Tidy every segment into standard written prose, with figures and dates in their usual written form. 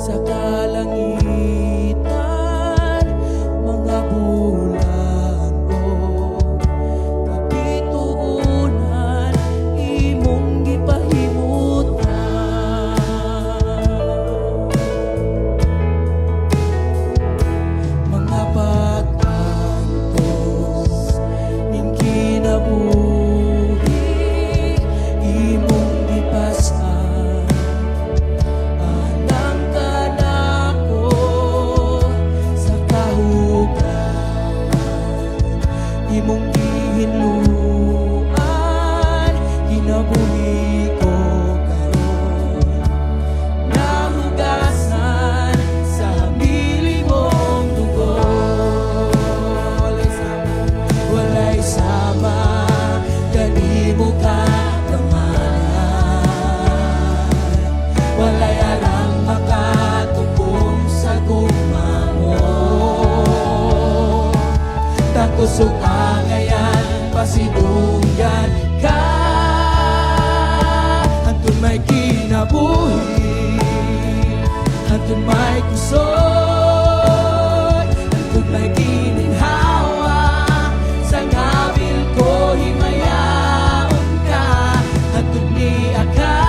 sa kalangitan, mga bulan o kapituunan, imong gipahimutan. Mga pag-antos ning kinabuhi, imong gipasan. Anang ka nako sa kahugawan, imong gihinluan, kinabuhi ko karon. Nahugasan sa hamili mong dugo. Walay sama, kanimo kagamanan. Walay arang makatupong sa gugma mo. Takos ug angayan, pasidunggan ka, hantun may kinabuhi, hantun may kusog, hantun may gininhawa. Sa ngabil ko himayaon ka, hantun niya ka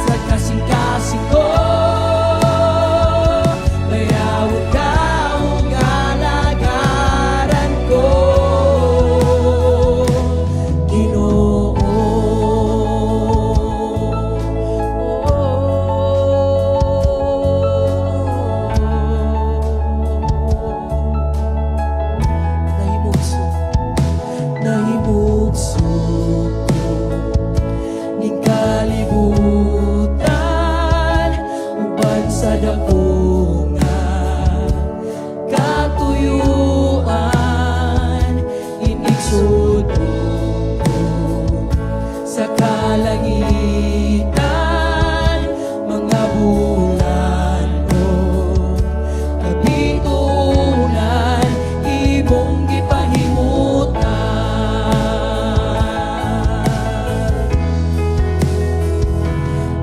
sa kasing-kasing ko. Mayawag ka ug alagaran ko, Ginoo. Nahimugso ko ning kalibutan, uban sa dako nga katuyuan. Inigsod ko sa kalangitan, mga bulan o kapitulan, imong gipahimutan.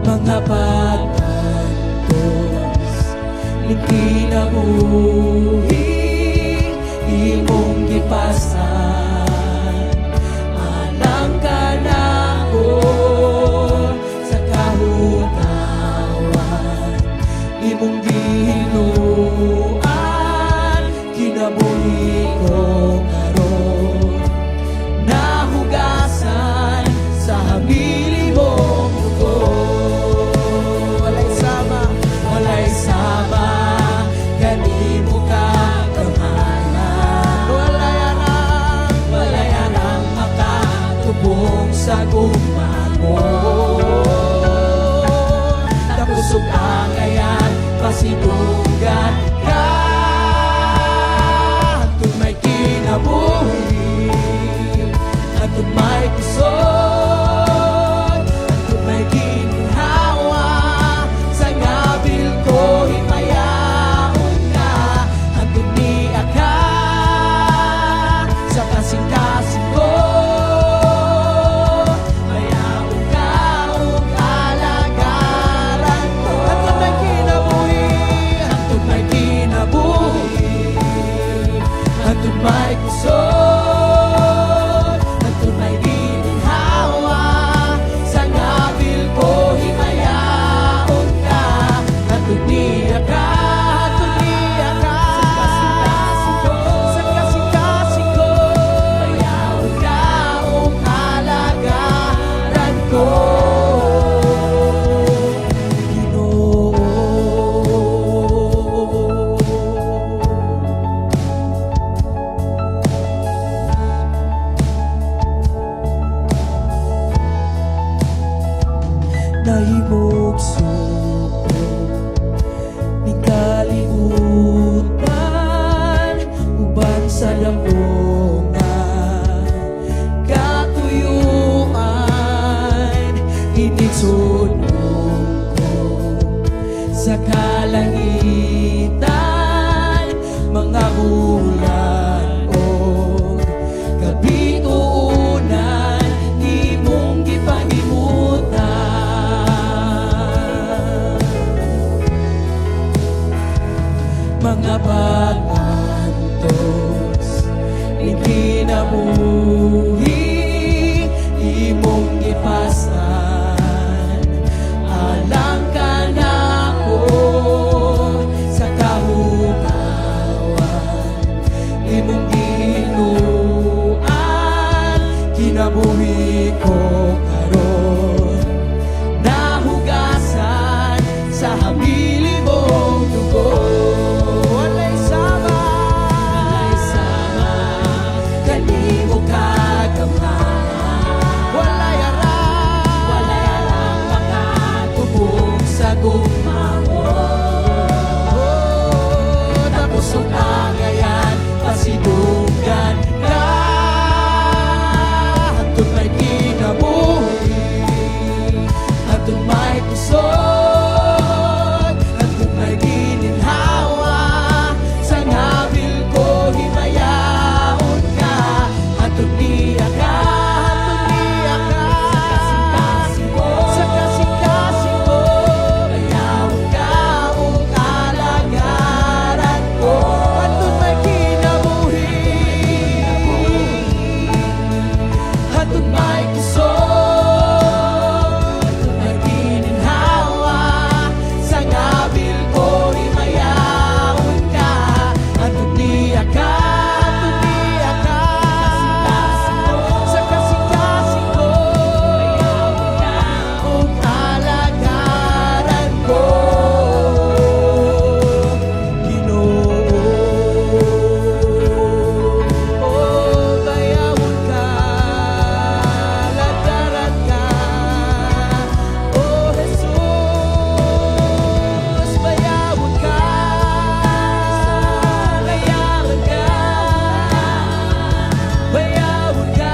Mga pag-antos ning kinabuhi, imong gipasan. Anang ka nako sa kahugawan, imong gihinuan, kinabuhi ko karon. Nahugasan sa hamili mong dugo. Walay sama, kanimo kagamanan. Walay arang makatubong sa gugma mo. Tapos ug angayan, pasidunggan ka, hantun may kinabuhi, hantun may kusog, hantun may gininhawa. Sa ngabil ko himayaon ka, hantun niya ka sa kasing-kasing ko. Mayaon ka ug alagaran ko. Hantun may kinabuhi, hantun may kinabuhi, hantun may kusog, hantun may gininhawa. Sa ngabil ko himayaon ka, hantun niya ka, sa kasing-kasing ko. Mayaon ka ug alagaran ko, Ginoo. Nahimugso ko ning kalibutan, uban sa dako nga katuyuan. Inigsod ko sa kalangitan, mga bulan o kapituunan, imong gipahimutan. mga pagantos hindi namuhi imong gipasan alang ka na ko sa kahugawan imong ginuan kinabuhi ko karon nahugasan sa hamili mong dugo walay sama kanimo kagamhanan walay arang mga tubong sa gugma mo tapos ang agayan pasidugan ka hantod may kinabuhi hantod may kusog hantod may gininhawa sa ngabil ko himayaon ka hantod niya ka sa kasing-kasing ko mayaon ka ug alagaran ko hantod may kinabuhi hantod may kusog hantod may gininhawa sa ngabil ko himayaon ka hantod niya ka sa kasing-kasing ko mayaon ka ug alagaran ko Ginoo bayawon ka alagaran ka Jesus bayawon ka bayawon ka bayawon ka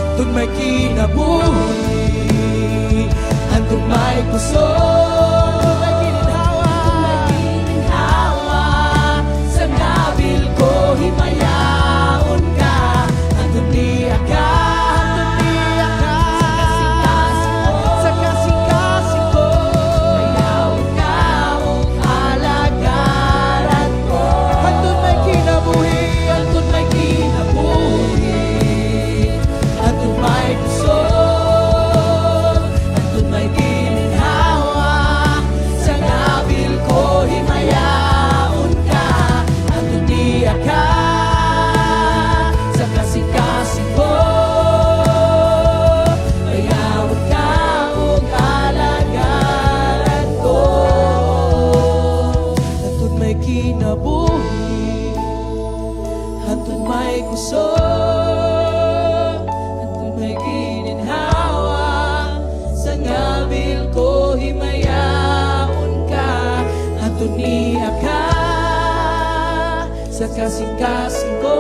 Hantod may kinabuhi hantod may kusog hantod may gininhawa sa ngabil ko himayaon ka hantod niya ka sa kasing-kasing ko mayaon ka ug alagaran ko hantod may kinabuhi hantod may kusog hantod may gininhawa sa ngabil ko himayaon ka hantod niya ka sa kasing-kasing ko mayaon ka ug alagaran ko hantod may kinabuhi hantod may kusog hantod may gininhawa sa ngabil ko himayaon ka hantod niya ka sa kasing-kasing ko